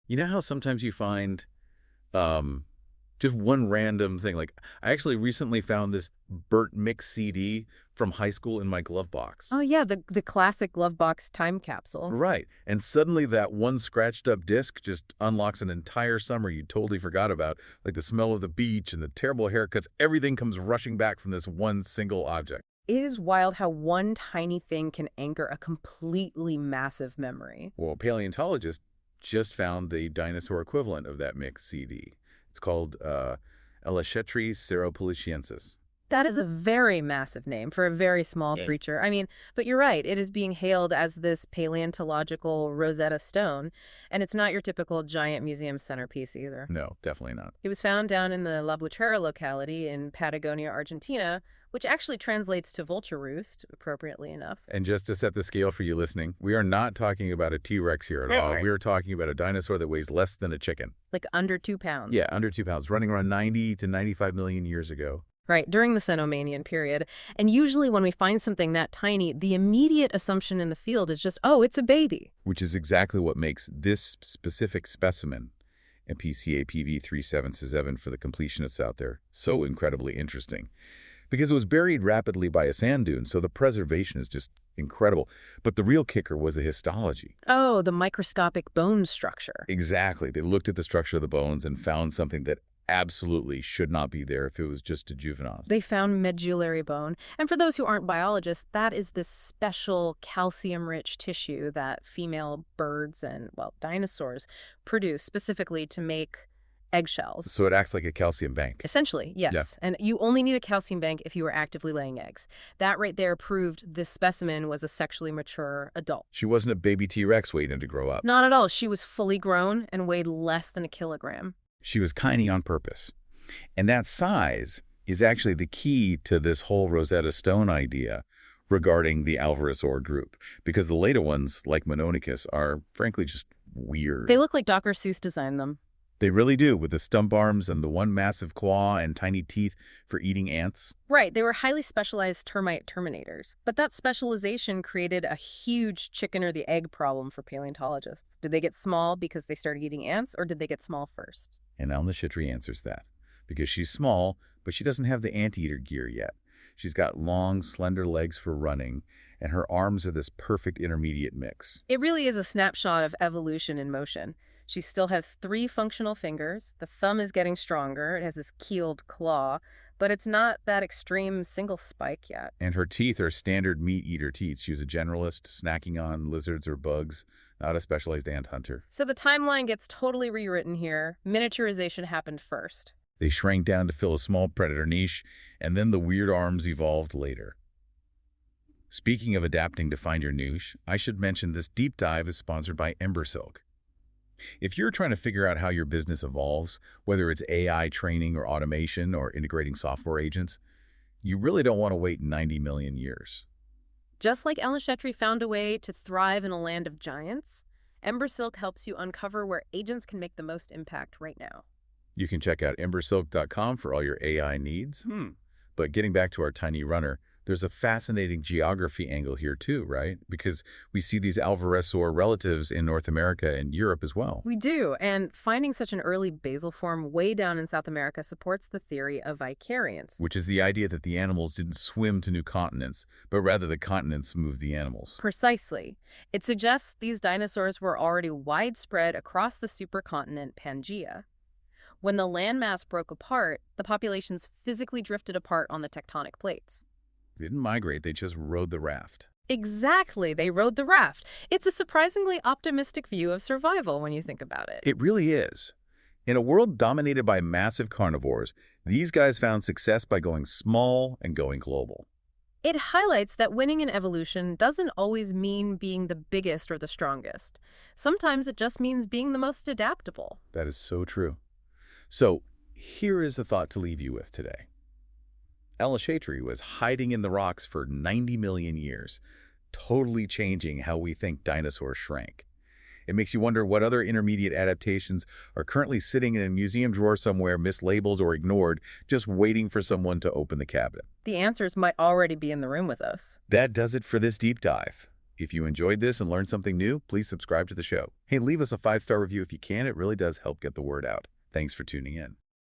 You know how sometimes you find um, just one random thing? Like, I actually recently found this Burt Mix CD from high school in my glove box. Oh yeah, the classic glove box time capsule. Right. And suddenly that one scratched up disc just unlocks an entire summer you totally forgot about, like the smell of the beach and the terrible haircuts. Everything comes rushing back from this one single object. It is wild how one tiny thing can anchor a completely massive memory. Well, paleontologists just found the dinosaur equivalent of that mix CD. It's called Alnashetri cerropoliciensis. That is a very massive name for a very small creature. I mean, but you're right. It is being hailed as this paleontological Rosetta Stone, and it's not your typical giant museum centerpiece either. No, definitely not. It was found down in the La Buitrera locality in Patagonia, Argentina, which actually translates to vulture roost, appropriately enough. And just to set the scale for you listening, we are not talking about a T-Rex here at all. Right. We are talking about a dinosaur that weighs less than a chicken. Like under 2 pounds. Yeah, under 2 pounds, running around 90 to 95 million years ago. Right, during the Cenomanian period. And usually when we find something that tiny, the immediate assumption in the field is just, oh, it's a baby. Which is exactly what makes this specific specimen, MPCA PV3767 for the completionists out there, so incredibly interesting. Because it was buried rapidly by a sand dune, so the preservation is just incredible. But the real kicker was the histology. Oh, the microscopic bone structure. Exactly. They looked at the structure of the bones and found something that absolutely should not be there if it was just a juvenile. They found medullary bone. And for those who aren't biologists, that is this special calcium-rich tissue that female birds and, well, dinosaurs produce specifically to make eggshells. So it acts like a calcium bank. Essentially, yes. Yeah. And you only need a calcium bank if you are actively laying eggs. That right there proved this specimen was a sexually mature adult. She wasn't a baby T-Rex waiting to grow up. Not at all. She was fully grown and weighed less than a kilogram. She was tiny on purpose. And that size is actually the key to this whole Rosetta Stone idea regarding the alvarosaur group, because the later ones, like Mononychus, are frankly just weird. They look like Dr. Seuss designed them. They really do, with the stump arms and the one massive claw and tiny teeth for eating ants. Right, they were highly specialized termite terminators. But that specialization created a huge chicken or the egg problem for paleontologists. Did they get small because they started eating ants, or did they get small first? And Alnashetri answers that, because she's small, but she doesn't have the anteater gear yet. She's got long, slender legs for running, and her arms are this perfect intermediate mix. It really is a snapshot of evolution in motion. She still has 3 functional fingers. The thumb is getting stronger. It has this keeled claw, but it's not that extreme single spike yet. And her teeth are standard meat-eater teeth. She's a generalist, snacking on lizards or bugs, not a specialized ant hunter. So the timeline gets totally rewritten here. Miniaturization happened first. They shrank down to fill a small predator niche, and then the weird arms evolved later. Speaking of adapting to find your niche, I should mention this deep dive is sponsored by Embersilk. If you're trying to figure out how your business evolves, whether it's AI training or automation or integrating software agents, you really don't want to wait 90 million years. Just like Alnashetri found a way to thrive in a land of giants, Embersilk helps you uncover where agents can make the most impact right now. You can check out embersilk.com for all your AI needs. But getting back to our tiny runner, there's a fascinating geography angle here too, right? Because we see these alvarosaur relatives in North America and Europe as well. We do, and finding such an early basal form way down in South America supports the theory of vicariance. Which is the idea that the animals didn't swim to new continents, but rather the continents moved the animals. Precisely. It suggests these dinosaurs were already widespread across the supercontinent Pangaea. When the landmass broke apart, the populations physically drifted apart on the tectonic plates. They didn't migrate, they just rode the raft. Exactly, they rode the raft. It's a surprisingly optimistic view of survival when you think about it. It really is. In a world dominated by massive carnivores, these guys found success by going small and going global. It highlights that winning in evolution doesn't always mean being the biggest or the strongest. Sometimes it just means being the most adaptable. That is so true. So, here is a thought to leave you with today. Alnashetri was hiding in the rocks for 90 million years, totally changing how we think dinosaurs shrank. It makes you wonder what other intermediate adaptations are currently sitting in a museum drawer somewhere, mislabeled or ignored, just waiting for someone to open the cabinet. The answers might already be in the room with us. That does it for this deep dive. If you enjoyed this and learned something new, please subscribe to the show. Hey, leave us a 5-star review if you can. It really does help get the word out. Thanks for tuning in.